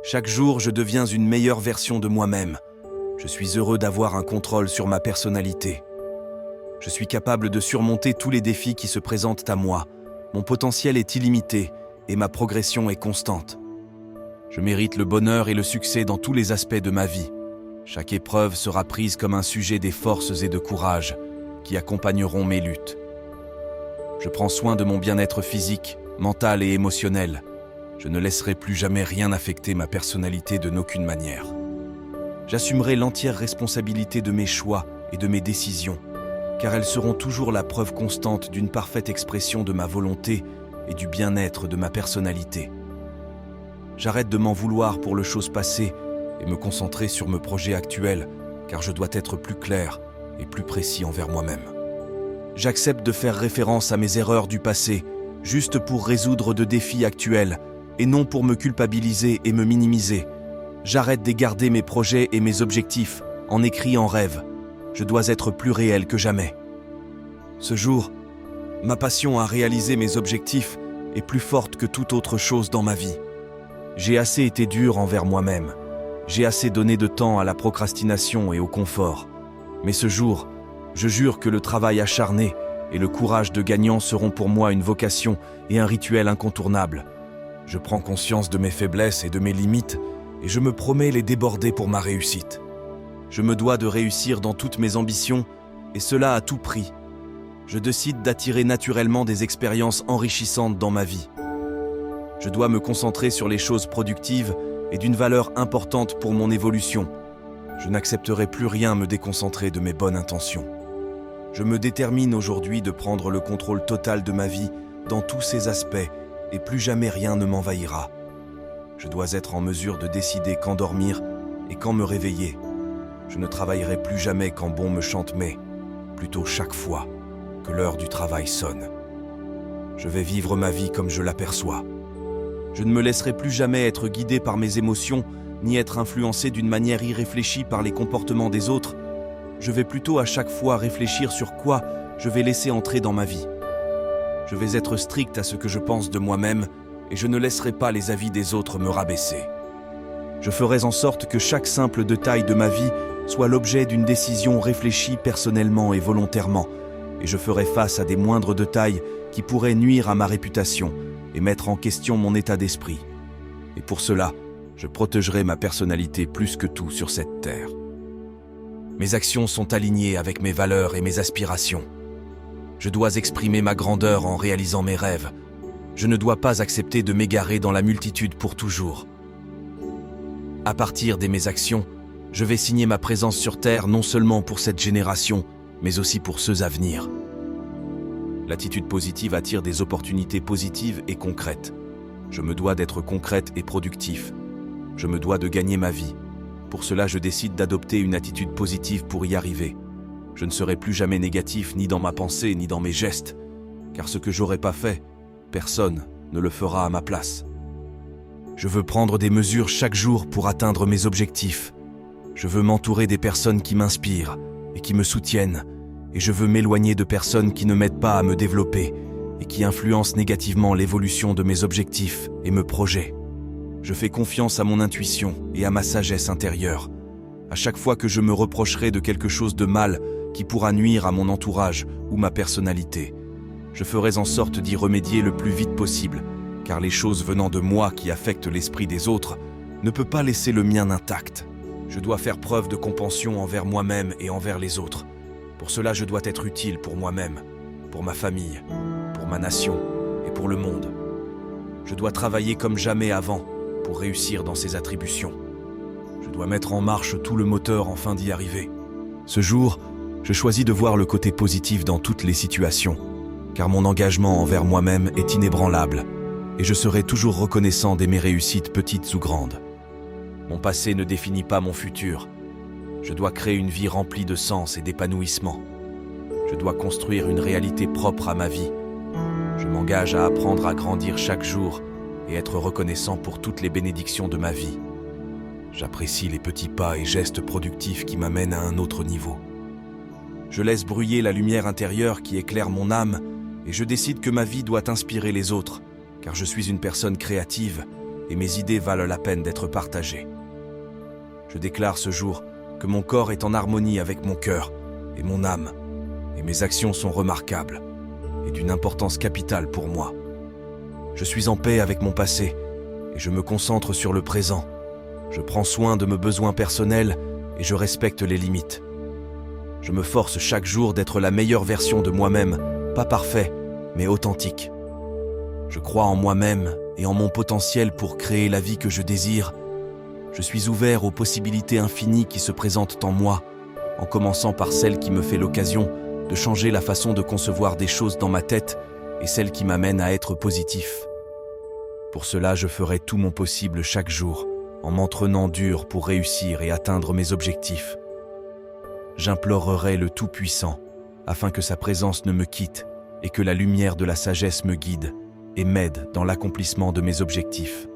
Chaque jour, je deviens une meilleure version de moi-même. Je suis heureux d'avoir un contrôle sur ma personnalité. Je suis capable de surmonter tous les défis qui se présentent à moi. Mon potentiel est illimité et ma progression est constante. Je mérite le bonheur et le succès dans tous les aspects de ma vie. Chaque épreuve sera prise comme un sujet des forces et de courage qui accompagneront mes luttes. Je prends soin de mon bien-être physique, mental et émotionnel. Je ne laisserai plus jamais rien affecter ma personnalité de n'aucune manière. J'assumerai l'entière responsabilité de mes choix et de mes décisions, car elles seront toujours la preuve constante d'une parfaite expression de ma volonté et du bien-être de ma personnalité. J'arrête de m'en vouloir pour les choses passées et me concentrer sur mes projets actuels, car je dois être plus clair et plus précis envers moi-même. J'accepte de faire référence à mes erreurs du passé, juste pour résoudre de défis actuels, et non pour me culpabiliser et me minimiser. J'arrête d'égarder mes projets et mes objectifs, en écrit en rêve. Je dois être plus réel que jamais. Ce jour, ma passion à réaliser mes objectifs est plus forte que toute autre chose dans ma vie. J'ai assez été dur envers moi-même. J'ai assez donné de temps à la procrastination et au confort. Mais ce jour, je jure que le travail acharné et le courage de gagnant seront pour moi une vocation et un rituel incontournable. Je prends conscience de mes faiblesses et de mes limites et je me promets les déborder pour ma réussite. Je me dois de réussir dans toutes mes ambitions et cela à tout prix. Je décide d'attirer naturellement des expériences enrichissantes dans ma vie. Je dois me concentrer sur les choses productives et d'une valeur importante pour mon évolution. Je n'accepterai plus rien me déconcentrer de mes bonnes intentions. Je me détermine aujourd'hui de prendre le contrôle total de ma vie dans tous ses aspects et plus jamais rien ne m'envahira. Je dois être en mesure de décider quand dormir et quand me réveiller. Je ne travaillerai plus jamais quand bon me chante, mais plutôt chaque fois que l'heure du travail sonne. Je vais vivre ma vie comme je l'aperçois. Je ne me laisserai plus jamais être guidé par mes émotions, ni être influencé d'une manière irréfléchie par les comportements des autres. Je vais plutôt à chaque fois réfléchir sur quoi je vais laisser entrer dans ma vie. Je vais être strict à ce que je pense de moi-même et je ne laisserai pas les avis des autres me rabaisser. Je ferai en sorte que chaque simple détail de ma vie soit l'objet d'une décision réfléchie personnellement et volontairement, et je ferai face à des moindres détails qui pourraient nuire à ma réputation et mettre en question mon état d'esprit. Et pour cela, je protégerai ma personnalité plus que tout sur cette terre. Mes actions sont alignées avec mes valeurs et mes aspirations. Je dois exprimer ma grandeur en réalisant mes rêves. Je ne dois pas accepter de m'égarer dans la multitude pour toujours. À partir de mes actions, je vais signer ma présence sur Terre non seulement pour cette génération, mais aussi pour ceux à venir. L'attitude positive attire des opportunités positives et concrètes. Je me dois d'être concrète et productif. Je me dois de gagner ma vie. Pour cela, je décide d'adopter une attitude positive pour y arriver. Je ne serai plus jamais négatif ni dans ma pensée ni dans mes gestes, car ce que j'aurais pas fait, personne ne le fera à ma place. Je veux prendre des mesures chaque jour pour atteindre mes objectifs. Je veux m'entourer des personnes qui m'inspirent et qui me soutiennent, et je veux m'éloigner de personnes qui ne m'aident pas à me développer et qui influencent négativement l'évolution de mes objectifs et mes projets. Je fais confiance à mon intuition et à ma sagesse intérieure. À chaque fois que je me reprocherai de quelque chose de mal qui pourra nuire à mon entourage ou ma personnalité, je ferai en sorte d'y remédier le plus vite possible, car les choses venant de moi qui affectent l'esprit des autres ne peuvent pas laisser le mien intact. Je dois faire preuve de compassion envers moi-même et envers les autres. Pour cela, je dois être utile pour moi-même, pour ma famille, pour ma nation et pour le monde. Je dois travailler comme jamais avant pour réussir dans ces attributions. Je dois mettre en marche tout le moteur afin d'y arriver. Ce jour, je choisis de voir le côté positif dans toutes les situations, car mon engagement envers moi-même est inébranlable et je serai toujours reconnaissant de mes réussites petites ou grandes. Mon passé ne définit pas mon futur. Je dois créer une vie remplie de sens et d'épanouissement. Je dois construire une réalité propre à ma vie. Je m'engage à apprendre à grandir chaque jour et être reconnaissant pour toutes les bénédictions de ma vie. J'apprécie les petits pas et gestes productifs qui m'amènent à un autre niveau. Je laisse briller la lumière intérieure qui éclaire mon âme et je décide que ma vie doit inspirer les autres, car je suis une personne créative et mes idées valent la peine d'être partagées. Je déclare ce jour que mon corps est en harmonie avec mon cœur et mon âme, et mes actions sont remarquables et d'une importance capitale pour moi. Je suis en paix avec mon passé et je me concentre sur le présent. Je prends soin de mes besoins personnels et je respecte les limites. Je me force chaque jour d'être la meilleure version de moi-même, pas parfait, mais authentique. Je crois en moi-même et en mon potentiel pour créer la vie que je désire. Je suis ouvert aux possibilités infinies qui se présentent en moi, en commençant par celle qui me fait l'occasion de changer la façon de concevoir des choses dans ma tête et celle qui m'amène à être positif. Pour cela, je ferai tout mon possible chaque jour, en m'entraînant dur pour réussir et atteindre mes objectifs. J'implorerai le Tout-Puissant, afin que sa présence ne me quitte et que la lumière de la sagesse me guide et m'aide dans l'accomplissement de mes objectifs.